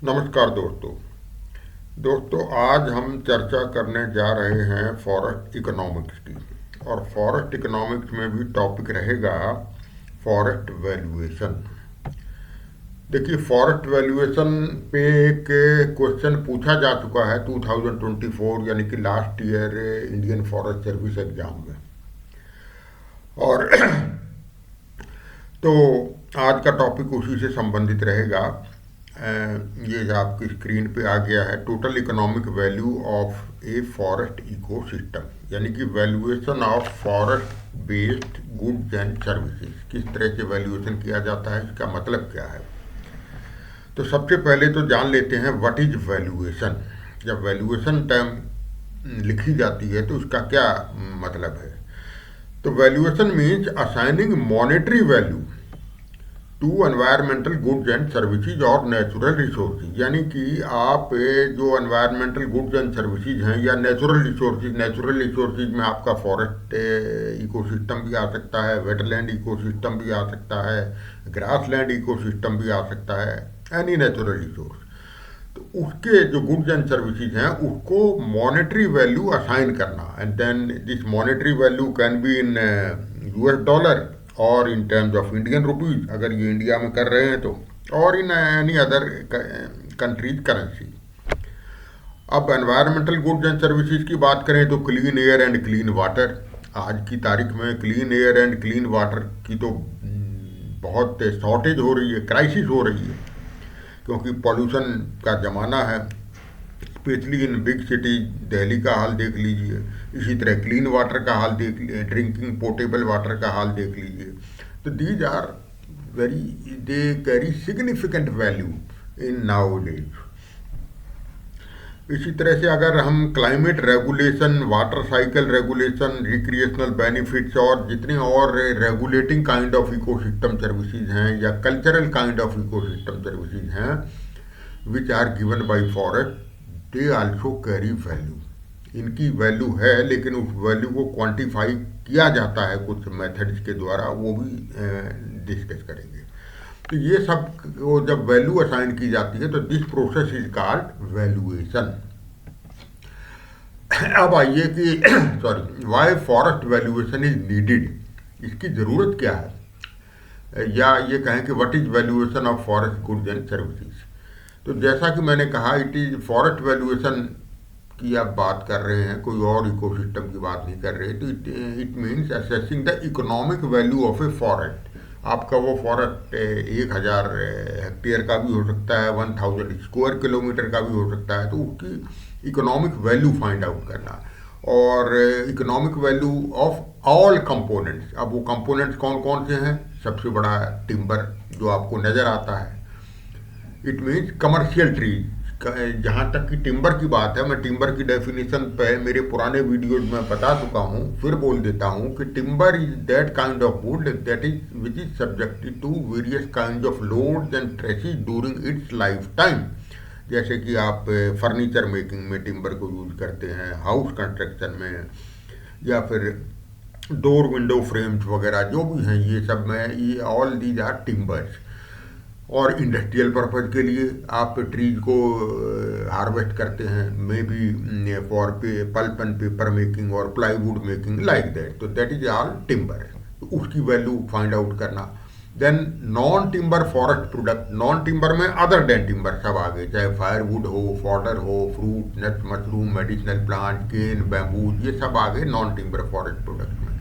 नमस्कार दोस्तों आज हम चर्चा करने जा रहे हैं फॉरेस्ट इकोनॉमिक्स की। और फॉरेस्ट इकोनॉमिक्स में भी टॉपिक रहेगा फॉरेस्ट वैल्यूएशन। देखिए, फॉरेस्ट वैल्यूएशन पे एक क्वेश्चन पूछा जा चुका है 2024 यानी कि last year Indian forest service exam में। और तो आज का टॉपिक उसी से संबंधित रहेगा। ये जो आपकी स्क्रीन पे आ गया है, total economic value of a forest ecosystem, यानी कि valuation of forest based goods and services. किस तरह से वैल्यूएशन किया जाता है, इसका मतलब क्या है। तो सबसे पहले तो जान लेते हैं व्हाट इज वैल्यूएशन। जब वैल्यूएशन टर्म लिखी जाती है तो उसका क्या मतलब है। तो valuation means assigning monetary value to environmental goods and services और नेचुरल रिसोर्सेज। यानी कि आप जो एनवायरमेंटल गुड्स एंड सर्विसेज हैं या नेचुरल रिसोर्सेज में आपका फॉरेस्ट इकोसिस्टम भी आ सकता है, वेटलैंड इकोसिस्टम भी आ सकता है, ग्रासलैंड इकोसिस्टम भी आ सकता है, एनी नेचुरल रिसोर्स। तो उसके जो गुड्स एंड सर्विसेज हैं उसको मॉनेटरी वैल्यू असाइन करना, and then this monetary value can be in US dollar और in terms of Indian rupees अगर ये इंडिया में कर रहे हैं तो, और in any other countries currency. अब एनवायरमेंटल गुड्स एंड सर्विसेज की बात करें तो clean air and clean water. आज की तारीख में clean air and clean water की तो बहुत शॉर्टेज हो रही है, क्राइसिस हो रही है, क्योंकि पॉल्यूशन का ज़माना है। Specially in big city, Delhi का हाल देख लीजिए, इसी तरह क्लीन वाटर का हाल देख लीजिए, ड्रिंकिंग पोर्टेबल वाटर का हाल देख लीजिए। तो these are they carry significant value in nowadays. इसी तरह से अगर हम climate regulation, water cycle regulation, recreational benefits और जितने और regulating kind of ecosystem services हैं या cultural kind of ecosystem services हैं which are given by forest, they also carry value. इनकी वैल्यू है, लेकिन उस वैल्यू को क्वांटिफाई किया जाता है कुछ मेथड्स के द्वारा, वो भी डिस्कस करेंगे। तो ये सब वो जब वैल्यू असाइन की जाती है तो this process is called valuation. अब आइए कि sorry, why forest valuation is needed, इसकी ज़रूरत क्या है, या ये कहें कि what is valuation of forest goods and services. तो जैसा कि मैंने कहा, इट इज फॉरेस्ट वैल्यूएशन की आप बात कर रहे हैं, कोई और इकोसिस्टम की बात नहीं कर रहे। तो it means assessing the economic value of a forest. आपका वो फॉरेस्ट 1000 हेक्टेयर का भी हो सकता है, 1000 स्क्वायर किलोमीटर का भी हो सकता है। तो उसकी इकोनॉमिक वैल्यू फाइंड आउट करना, और economic value of all components. अब वो कंपोनेंट्स कौन कौन से हैं, सबसे बड़ा टिम्बर जो आपको नज़र आता है। It means commercial trees. जहाँ तक कि टिम्बर की बात है, मैं टिम्बर की डेफिनेशन पे मेरे पुराने वीडियोज में बता चुका हूँ, फिर बोल देता हूँ कि timber is that kind of wood that is which is subjected to various kind of loads and stresses during its life time. जैसे कि आप फर्नीचर मेकिंग में टिम्बर को यूज करते हैं, हाउस कंस्ट्रक्शन में, या फिर डोर विंडो फ्रेम्स वगैरह जो भी हैं, ये सब में, ये ऑल दीज आर टिम्बर्स। और इंडस्ट्रियल पर्पज़ के लिए आप ट्रीज को हार्वेस्ट करते हैं, may be for pulp and paper making और प्लाईवुड मेकिंग लाइक दैट। तो दैट इज ऑल टिम्बर। तो उसकी वैल्यू फाइंड आउट करना। Then non timber forest product, non timber में अदर देन टिम्बर सब आ गए, चाहे फायरवुड हो, फॉडर हो, fruit, nuts, mushroom, medicinal plant, cane, bamboo, ये सब आ गए नॉन टिम्बर फॉरेस्ट प्रोडक्ट में।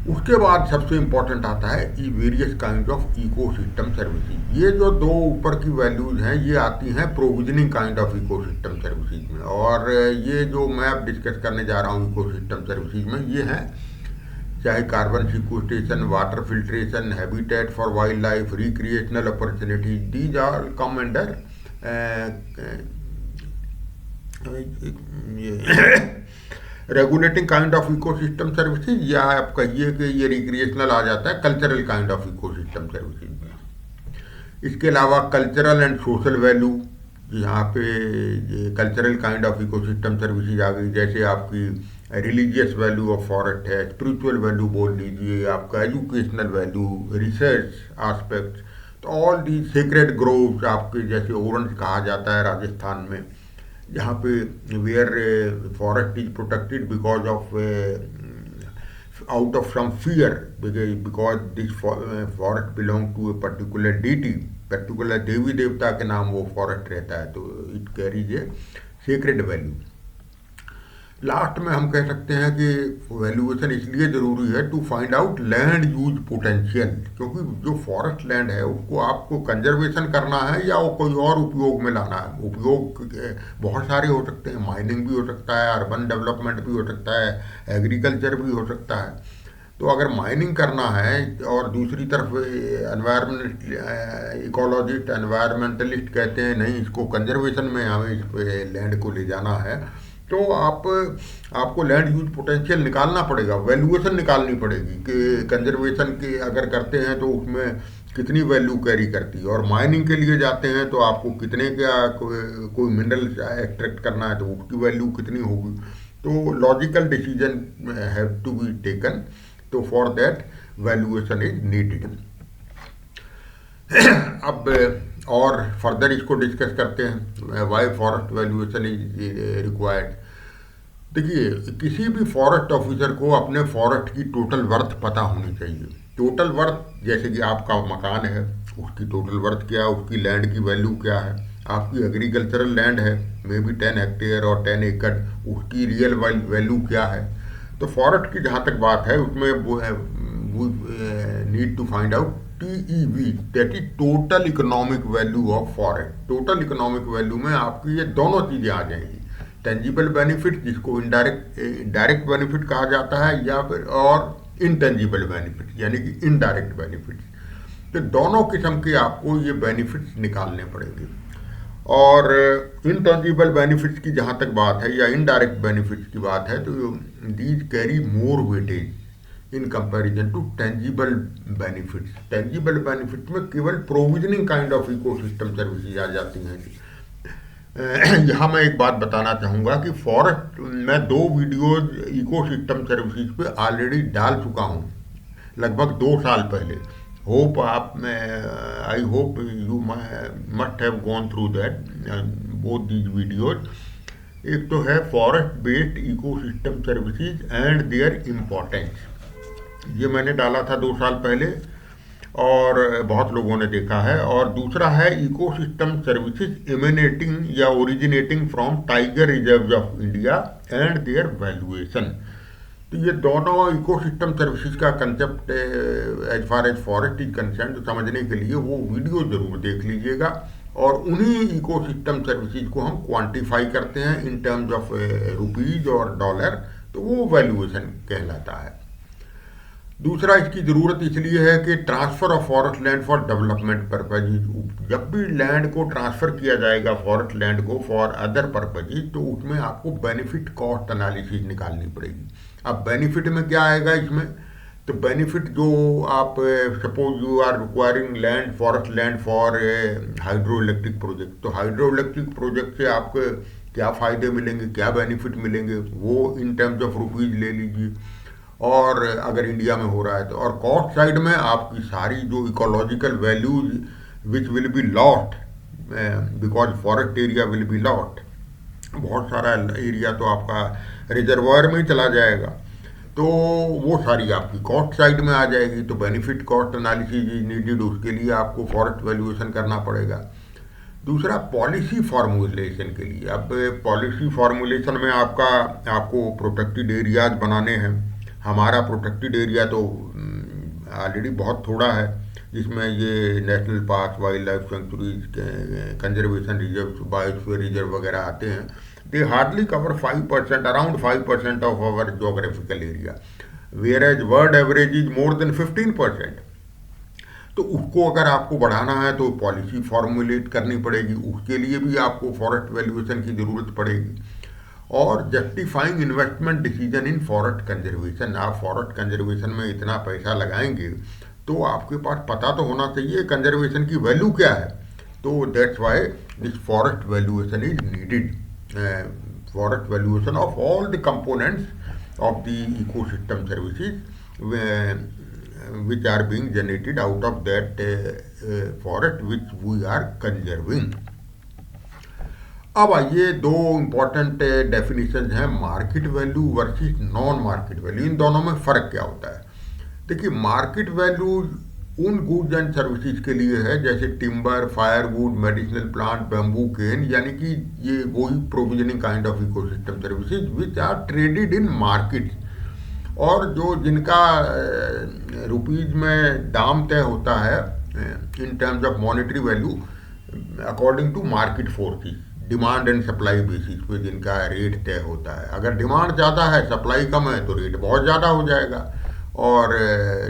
उसके बाद सबसे इंपॉर्टेंट आता है various kind of ecosystem services. ये जो दो ऊपर की वैल्यूज हैं ये आती हैं provisioning kind of ecosystem services में, और ये जो मैं अब डिस्कस करने जा रहा हूँ इकोसिस्टम सर्विसेज में, ये हैं चाहे carbon sequestration, water filtration, habitat for wildlife, recreational opportunities, these are come under regulating kind of ecosystem services, या आप कहिए कि ये रिक्रिएशनल आ जाता है cultural kind of ecosystem services में। इसके अलावा कल्चरल एंड सोशल वैल्यू, यहाँ पे ये cultural kind of ecosystem services आ गई, जैसे आपकी रिलीजियस वैल्यू ऑफ फॉरेस्ट है, स्पिरिचुअल वैल्यू बोल लीजिए, आपका एजुकेशनल वैल्यू, रिसर्च आस्पेक्ट। तो ऑल दी सेक्रेड ग्रोव्स आपके, जैसे ओरेंज कहा जाता है राजस्थान में, जहाँ पे where forest is protected because of out of some fear, because this forest belong to a particular deity, particular देवी देवता के नाम वो फॉरेस्ट रहता है, तो it carries a sacred value. Last में हम कह सकते हैं कि वैल्यूएशन इसलिए ज़रूरी है to find out land use potential, क्योंकि जो फॉरेस्ट लैंड है उसको आपको कंजर्वेशन करना है या वो कोई और उपयोग में लाना है। उपयोग बहुत सारे हो सकते हैं, माइनिंग भी हो सकता है, अर्बन डेवलपमेंट भी हो सकता है, एग्रीकल्चर भी हो सकता है। तो अगर माइनिंग करना है और दूसरी तरफ इकोलॉजिस्ट एनवायरमेंटलिस्ट कहते हैं नहीं, इसको कंजर्वेशन में हमें इस लैंड को ले जाना है, तो आपको लैंड यूज पोटेंशियल निकालना पड़ेगा, वैल्यूएशन निकालनी पड़ेगी कि कंजर्वेशन के अगर करते हैं तो उसमें कितनी वैल्यू कैरी करती है, और माइनिंग के लिए जाते हैं तो आपको कितने का कोई मिनरल एक्सट्रैक्ट करना है तो उसकी वैल्यू कितनी होगी। तो logical decision have to be taken, तो for that valuation is needed. अब और फर्दर इसको डिस्कस करते हैं, why forest valuation is required. देखिए, किसी भी फॉरेस्ट ऑफिसर को अपने फॉरेस्ट की टोटल वर्थ पता होनी चाहिए। टोटल वर्थ, जैसे कि आपका मकान है उसकी टोटल वर्थ क्या है, उसकी लैंड की वैल्यू क्या है, आपकी एग्रीकल्चरल लैंड है मे बी 10 हेक्टेयर और 10 एकड़, उसकी रियल वैल्यू क्या है। तो फॉरेस्ट की जहाँ तक बात है उसमें वो need to find out TEV, that is total economic value of forest. Total economic value में आपकी ये दोनों चीज़ें आ जाएंगी, टेंजिबल बेनिफिट जिसको डायरेक्ट बेनिफिट कहा जाता है, या फिर और इनटेंजिबल बेनिफिट यानी कि इनडायरेक्ट बेनिफिट। तो दोनों किस्म के आपको ये बेनिफिट्स निकालने पड़ेंगे। और इनटेंजिबल बेनिफिट्स की जहाँ तक बात है या इनडायरेक्ट बेनिफिट्स की बात है, तो these carry more weightage in comparison to tangible benefits. Tangible benefit में केवल provisioning kind of ecosystem services आ जाती हैं। यहाँ मैं एक बात बताना चाहूँगा कि फॉरेस्ट मैं 2 वीडियोज इकोसिस्टम सर्विसेज पे ऑलरेडी डाल चुका हूँ लगभग 2 साल पहले। होप आप I hope you must have gone through that both these videos. एक तो है forest based ecosystem services and there importance, ये मैंने डाला था 2 साल पहले और बहुत लोगों ने देखा है। और दूसरा है इकोसिस्टम सर्विसेज इमेनेटिंग या originating from tiger reserve of India and their valuation. तो ये दोनों इकोसिस्टम सर्विसेज का concept as far as forest is concern समझने के लिए वो वीडियो जरूर देख लीजिएगा। और उन्हीं इकोसिस्टम सर्विसेज को हम क्वांटिफाई करते हैं इन टर्म्स ऑफ रुपीज और डॉलर, तो वो वैल्यूएशन कहलाता है। दूसरा, इसकी ज़रूरत इसलिए है कि transfer of forest land for development purpose, जब भी लैंड को ट्रांसफ़र किया जाएगा फॉरेस्ट लैंड को फॉर अदर पर्पजेज, तो उसमें आपको बेनिफिट कॉस्ट एनालिसिस निकालनी पड़ेगी। अब बेनिफिट में क्या आएगा इसमें, तो बेनिफिट जो आप suppose you are requiring land forest land for hydro electric project, तो हाइड्रो इलेक्ट्रिक प्रोजेक्ट से आपको क्या फ़ायदे मिलेंगे, क्या बेनिफिट मिलेंगे, वो इन टर्म्स ऑफ रुपीज़ ले लीजिए। और अगर इंडिया में हो रहा है तो, और कॉस्ट साइड में आपकी सारी जो ecological values which will be lost because forest area will be lost, बहुत सारा एरिया तो आपका रिजर्वायर में ही चला जाएगा, तो वो सारी आपकी कॉस्ट साइड में आ जाएगी। तो benefit cost analysis is needed, उसके लिए आपको फॉरेस्ट वैल्यूएशन करना पड़ेगा। दूसरा, पॉलिसी फार्मूलेशन के लिए, अब पॉलिसी फार्मूलेशन में आपको प्रोटेक्टेड एरियाज बनाने हैं। हमारा प्रोटेक्टेड एरिया तो ऑलरेडी बहुत थोड़ा है, जिसमें ये national park, wild life sanctuaries, conservation reserve, biosphere reserve वगैरह आते हैं। They hardly cover 5%, around 5% of our geographical area, whereas world average is more than 15%। तो उसको अगर आपको बढ़ाना है तो पॉलिसी फॉर्मुलेट करनी पड़ेगी, उसके लिए भी आपको फॉरेस्ट वैल्यूएशन की ज़रूरत पड़ेगी। और justifying investment decision in forest conservation, आप फॉरेस्ट कंजर्वेशन में इतना पैसा लगाएंगे तो आपके पास पता तो होना चाहिए कंजर्वेशन की वैल्यू क्या है। तो that's why this forest valuation is needed, forest valuation of all the components of the ecosystem services which are being generated out of that forest which we are conserving. अब आइए दो important definition हैं, market value versus non market value. इन दोनों में फ़र्क क्या होता है? देखिए, मार्केट वैल्यू उन गुड्स एंड सर्विसेज के लिए है जैसे timber, firewood, medicinal plant, bamboo cane, यानी कि ये वही provisioning kind of ecosystem services which are traded in market, और जो जिनका रुपीज में दाम तय होता है in terms of monetary value according to market forces, demand and supply basis पे जिनका रेट तय होता है। अगर डिमांड ज़्यादा है, सप्लाई कम है, तो रेट बहुत ज़्यादा हो जाएगा, और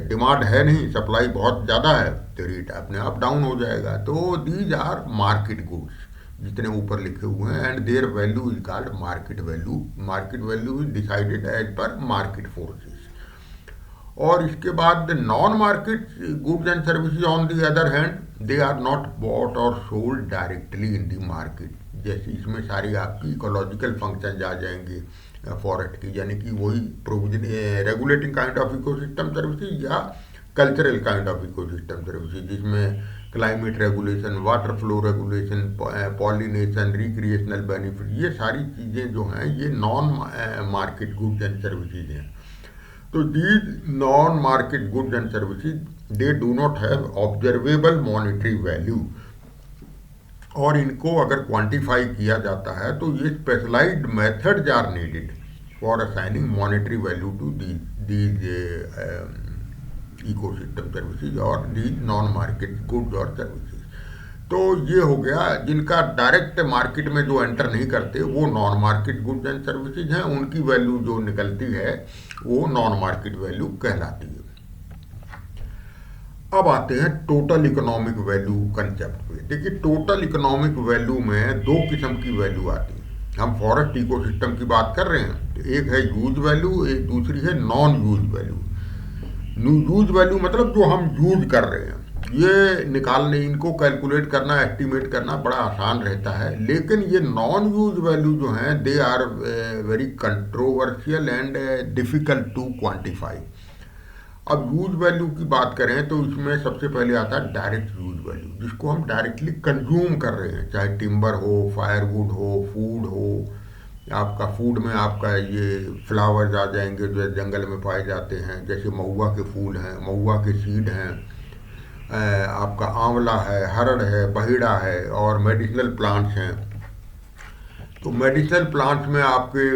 डिमांड है नहीं, सप्लाई बहुत ज़्यादा है, तो रेट अपने आप डाउन हो जाएगा। तो दीज आर मार्केट गुड्स जितने ऊपर लिखे हुए हैं, and their value is called market value. Market value is decided as per market forces. और इसके बाद non market goods and services on the other hand, they are not bought और sold directly in the market. जैसे इसमें सारी आपकी ecological function आ जाएंगे forest की, यानी कि वही provision regulating kind of ecosystem services या cultural kind of ecosystem services, जिसमें climate regulation, water flow regulation, pollination, recreational benefit, ये सारी चीज़ें जो हैं ये non market goods and services हैं। तो these non market goods and services they do not have observable monetary value, और इनको अगर क्वांटिफाई किया जाता है तो ये specialised methods are needed for assigning monetary value to these ecosystem services और दीज नॉन मार्केट गुड्स और सर्विसेज। तो ये हो गया, जिनका डायरेक्ट मार्केट में जो एंटर नहीं करते वो non market goods and services हैं, उनकी वैल्यू जो निकलती है वो नॉन मार्केट वैल्यू कहलाती है। अब आते हैं टोटल इकोनॉमिक वैल्यू कंसेप्ट पे। देखिए, टोटल इकोनॉमिक वैल्यू में दो किस्म की वैल्यू आती है। हम फॉरेस्ट इकोसिस्टम की बात कर रहे हैं तो एक है यूज वैल्यू, एक दूसरी है non use value. Use value मतलब जो हम यूज कर रहे हैं, ये निकालने, इनको कैलकुलेट करना, एस्टिमेट करना बड़ा आसान रहता है। लेकिन ये नॉन यूज वैल्यू जो हैं they are very controversial and difficult to quantify. अब यूज वैल्यू की बात करें तो इसमें सबसे पहले आता है डायरेक्ट यूज वैल्यू, जिसको हम डायरेक्टली कंज्यूम कर रहे हैं, चाहे टिम्बर हो, फायरवुड हो, फूड हो। आपका फूड में आपका ये फ्लावर्स आ जाएंगे जो जंगल में पाए जाते हैं, जैसे महुआ के फूल हैं, महुआ के सीड हैं, आपका आंवला है, हरड़ है, बहेड़ा है, और मेडिसिनल प्लांट्स हैं। तो मेडिसिनल प्लांट्स में आपके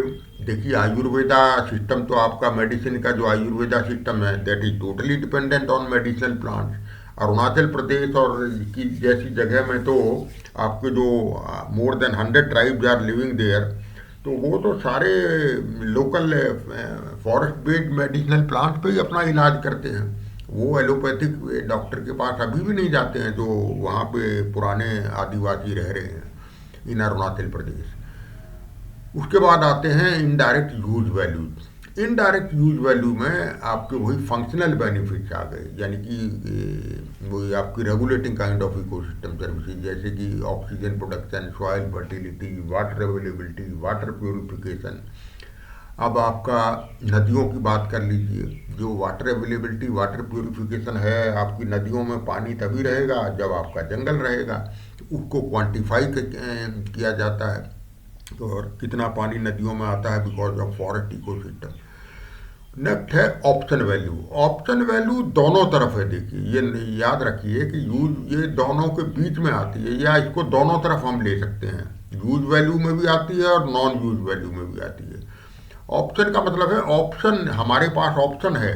देखिए आयुर्वेदा सिस्टम, तो आपका मेडिसिन का जो आयुर्वेदा सिस्टम है that is totally dependent on medicinal plants. Arunachal Pradesh और की जैसी जगह में तो आपके जो more than 100 tribes are living there, तो वो तो सारे local forest based medicinal plant पे ही अपना इलाज करते हैं। वो एलोपैथिक डॉक्टर के पास अभी भी नहीं जाते हैं जो वहाँ पे पुराने आदिवासी रह रहे हैं इन अरुणाचल प्रदेश। उसके बाद आते हैं indirect use values. Indirect use value में आपके वही फंक्शनल बेनिफिट्स आ गए, यानी कि वही आपकी regulating kind of ecosystem services, जैसे कि oxygen production, soil fertility, water availability, water purification. अब आपका नदियों की बात कर लीजिए, जो वाटर अवेलेबिलिटी, वाटर प्योरिफिकेशन है, आपकी नदियों में पानी तभी रहेगा जब आपका जंगल रहेगा, उसको क्वांटिफाई किया जाता है। तो और कितना पानी नदियों में आता है because of forest ecosystem. Next है ऑप्शन वैल्यू। ऑप्शन वैल्यू दोनों तरफ है, देखिए ये याद रखिए कि यूज ये दोनों के बीच में आती है, या इसको दोनों तरफ हम ले सकते हैं, यूज वैल्यू में भी आती है और नॉन यूज वैल्यू में भी आती है। ऑप्शन का मतलब है ऑप्शन, हमारे पास ऑप्शन है,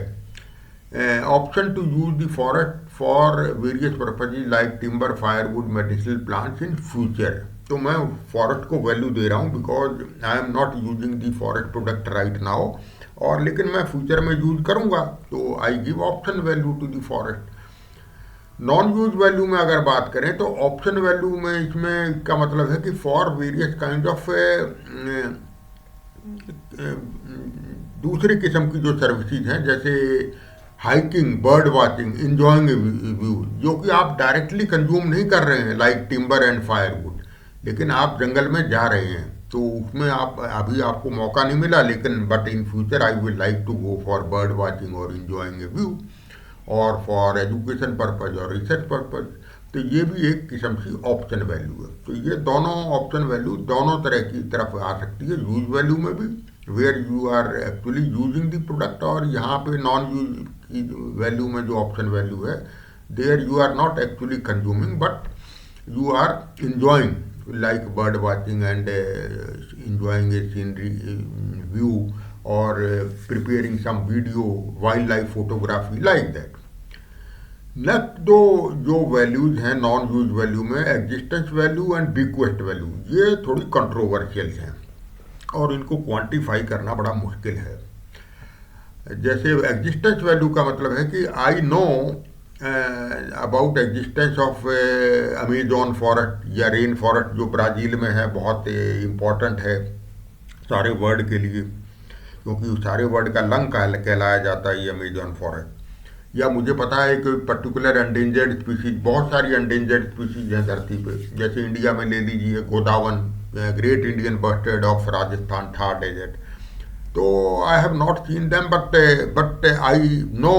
option to use the forest for various purposes like timber, firewood, medicinal plants in future. तो मैं फॉरेस्ट को वैल्यू दे रहा हूँ because I am not using the forest product right now, और लेकिन मैं फ्यूचर में यूज करूँगा, तो I give option value to the forest. Non use value में अगर बात करें तो ऑप्शन वैल्यू में इसमें का मतलब है कि फॉर वेरियस काइंड ऑफ दूसरी किस्म की जो सर्विसेज हैं, जैसे hiking, bird watching, enjoying view, जो कि आप डायरेक्टली कंज्यूम नहीं कर रहे हैं लाइक टिम्बर एंड फायरवुड, लेकिन आप जंगल में जा रहे हैं तो उसमें आप अभी आपको मौका नहीं मिला, लेकिन but in future I will like to go for bird watching और इंजॉइंग ए व्यू। और फॉर एजुकेशन पर्पज और रिसर्च पर्पज। तो ये भी एक किस्म की ऑप्शन वैल्यू है। तो ये दोनों ऑप्शन वैल्यू दोनों तरह की तरफ आ सकती है, यूज वैल्यू में भी where you are actually using the product, और यहाँ पे नॉन यूज की वैल्यू में जो ऑप्शन वैल्यू है, there you are not actually consuming but you are enjoying, like bird watching and enjoying a scenery view, or preparing some video, wildlife photography, like that. Next दो जो values हैं non use value में, existence value and bequest value, ये थोड़ी controversial हैं और इनको quantify करना बड़ा मुश्किल है। जैसे एग्जिस्टेंस वैल्यू का मतलब है कि I know about existence of Amazon forest या रेन फॉरेस्ट, जो ब्राज़ील में है, बहुत इम्पॉर्टेंट है सारे वर्ल्ड के लिए, क्योंकि सारे वर्ल्ड का लंग कहलाया जाता है ये अमेजोन फॉरेस्ट। या मुझे पता है कि पर्टिकुलर एंडेंजर्ड स्पीसीज, बहुत सारी एंडेंजर्ड स्पीसीज हैं धरती पे, जैसे इंडिया में ले लीजिए गोदावन, great Indian bustard of Rajasthan, Thar desert. तो I have not seen them but I know,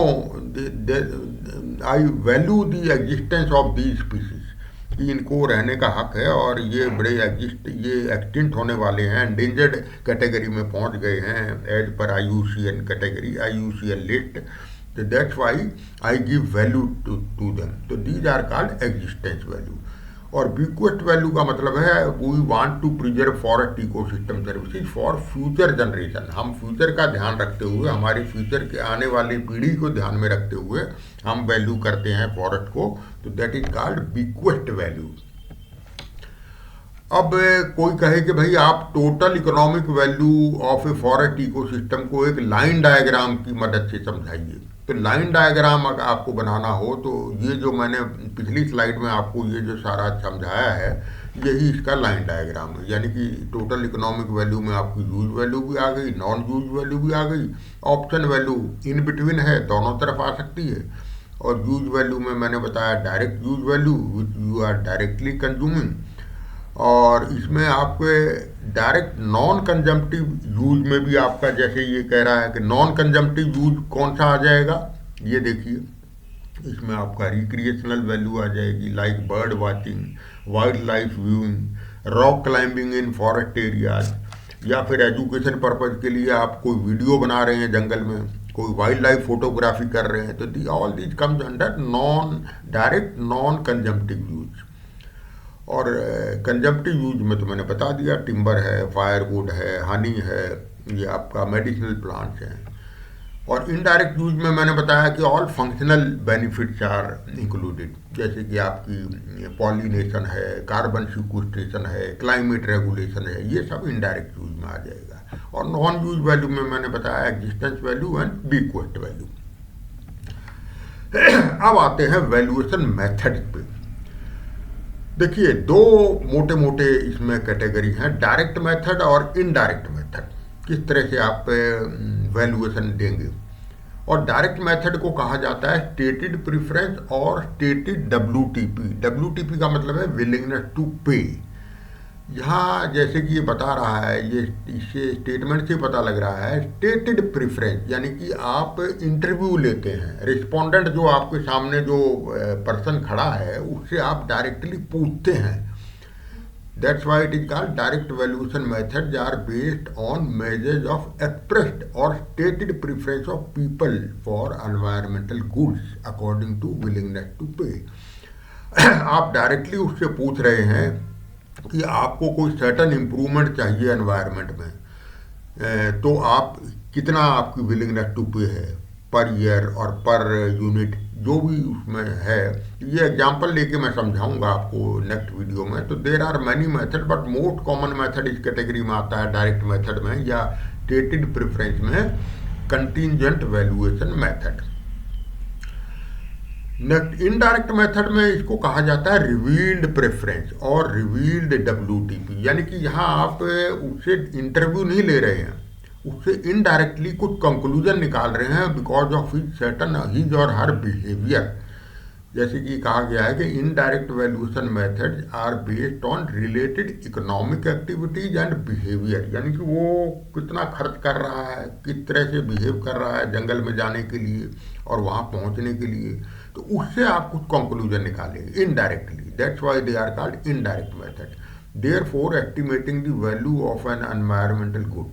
I value the existence of the species, कि इनको रहने का हक है और ये बड़े ये एक्सटिंक्ट होने वाले हैं, एंडेंजर्ड कैटेगरी में पहुंच गए हैं एज पर IUCN category, IUCN list. So that's why I give value to them. So these are called existence value. और bequest value का मतलब है we want to preserve forest ecosystem services for future generation. हम future का ध्यान रखते हुए, हमारे फ्यूचर के आने वाली पीढ़ी को ध्यान में रखते हुए हम वैल्यू करते हैं फॉरेस्ट को, तो that is called bequest value. अब कोई कहे कि भाई आप total economic value of a forest ecosystem को एक लाइन डायग्राम की मदद से समझाइए। तो लाइन डायग्राम अगर आपको बनाना हो तो ये जो मैंने पिछली स्लाइड में आपको ये जो सारा समझाया है, यही इसका लाइन डायग्राम है। यानी कि टोटल इकोनॉमिक वैल्यू में आपकी यूज वैल्यू भी आ गई, नॉन यूज वैल्यू भी आ गई, ऑप्शन वैल्यू इन बिटवीन है, दोनों तरफ आ सकती है। और यूज वैल्यू में मैंने बताया direct use value which you are directly consuming, और इसमें आपके डायरेक्ट नॉन कंजम्पटिव यूज में भी आपका, जैसे ये कह रहा है कि नॉन कंजम्पटिव यूज कौन सा आ जाएगा, ये देखिए इसमें आपका रिक्रिएशनल वैल्यू आ जाएगी, like bird watching, wild life viewing, rock climbing इन फॉरेस्ट एरियाज, या फिर एजुकेशन पर्पज के लिए आप कोई वीडियो बना रहे हैं जंगल में, कोई वाइल्ड लाइफ फोटोग्राफी कर रहे हैं, तो all these comes under non direct non consumptive use. और कंजम्पटिव यूज में तो मैंने बता दिया, टिम्बर है, फायरवुड है, हनी है, ये आपका मेडिसिनल प्लांट्स हैं। और इनडायरेक्ट यूज में मैंने बताया कि all functional benefits are included, जैसे कि आपकी पॉलिनेशन है, कार्बन सिक्वेस्ट्रेशन है, क्लाइमेट रेगुलेशन है, ये सब इनडायरेक्ट यूज में आ जाएगा। और नॉन यूज वैल्यू में मैंने बताया existence value and bequest value. अब आते हैं वैल्यूएशन मेथड पे। देखिए दो मोटे मोटे इसमें कैटेगरी हैं, डायरेक्ट मेथड और इनडायरेक्ट मेथड। किस तरह से आप वैल्यूएशन देंगे। और डायरेक्ट मेथड को कहा जाता है स्टेटेड प्रेफरेंस और स्टेटेड WTP। WTP का मतलब है विलिंगनेस टू पे। यहाँ जैसे कि ये बता रहा है, ये इससे स्टेटमेंट से पता लग रहा है, स्टेटेड प्रेफरेंस यानी कि आप इंटरव्यू लेते हैं, रिस्पोंडेंट जो आपके सामने जो पर्सन खड़ा है उससे आप डायरेक्टली पूछते हैं। That's why it is called direct valuation methods are based on measures of expressed और stated preference of people for environmental goods according to willingness to pay. आप डायरेक्टली उससे पूछ रहे हैं कि आपको कोई सर्टन इम्प्रूवमेंट चाहिए एनवायरनमेंट में, तो आप कितना आपकी विलिंगनेस टू पे है पर ईयर और पर यूनिट, जो भी उसमें है। ये एग्जांपल लेके मैं समझाऊंगा आपको नेक्स्ट वीडियो में। तो there are many method but most common method इस कैटेगरी में आता है डायरेक्ट मेथड में या स्टेटेड प्रेफरेंस में contingent valuation method. Next indirect method में इसको कहा जाता है रिवील्ड प्रेफरेंस और रिवील्ड WTP। यानी कि यहाँ आप उससे इंटरव्यू नहीं ले रहे हैं, उससे इनडायरेक्टली कुछ कंक्लूजन निकाल रहे हैं because of his certain his और हर बिहेवियर। जैसे कि कहा गया है कि indirect valuation methods are based on related economic activities and behaviour, यानी कि वो कितना खर्च कर रहा है, किस तरह से बिहेव कर रहा है जंगल में जाने के लिए और वहाँ पहुँचने के लिए, तो उससे आप कुछ कंक्लूजन निकालेंगे indirectly. That's why they are called indirect method. Therefore estimating the value of an environmental good,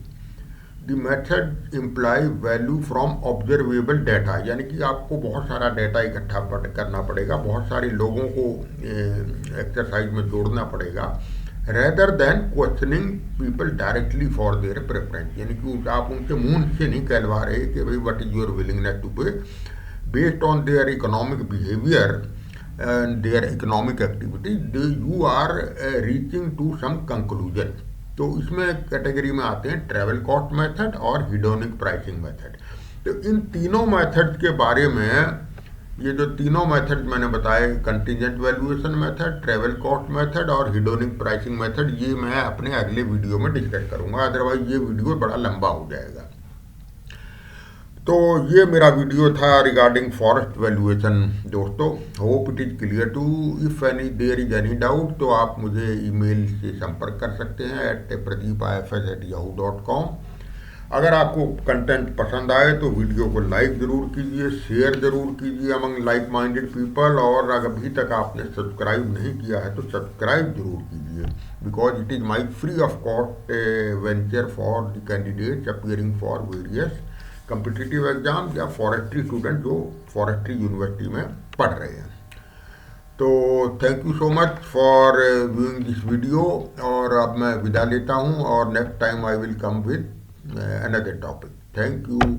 the method imply value from observable data, यानी कि आपको बहुत सारा डाटा इकट्ठा करना पड़ेगा, बहुत सारे लोगों को एक्सरसाइज में जोड़ना पड़ेगा, rather than questioning people directly for their preference, यानी कि आप उनके मुंह से नहीं कहलवा रहे कि भाई what is your willingness to pay, based on their economic behaviour and their economic activity you are reaching to some conclusion. तो इसमें कैटेगरी में आते हैं ट्रैवल कॉस्ट मेथड और हिडोनिक प्राइसिंग मेथड। तो इन तीनों मेथड के बारे में, ये जो तीनों मेथड मैंने बताए, contingent valuation method, travel cost method और हिडोनिक प्राइसिंग मेथड, ये मैं अपने अगले वीडियो में डिस्कस करूंगा, अदरवाइज ये वीडियो बड़ा लंबा हो जाएगा। तो ये मेरा वीडियो था रिगार्डिंग फॉरेस्ट वैल्यूएशन दोस्तों। Hope it is clear to, if any there is any doubt तो आप मुझे ईमेल से संपर्क कर सकते हैं @pradeepifs@yahoo.com। अगर आपको कंटेंट पसंद आए तो वीडियो को लाइक ज़रूर कीजिए, शेयर ज़रूर कीजिए अमंग लाइक माइंडेड पीपल, और अगर अभी तक आपने सब्सक्राइब नहीं किया है तो सब्सक्राइब जरूर कीजिए, because it is my free of cost venture for the candidates appearing for various competitive exam या फॉरेस्ट्री स्टूडेंट जो फॉरेस्ट्री यूनिवर्सिटी में पढ़ रहे हैं। तो thank you so much for viewing this video, और अब मैं विदा लेता हूँ और next time I will come with another topic. Thank you.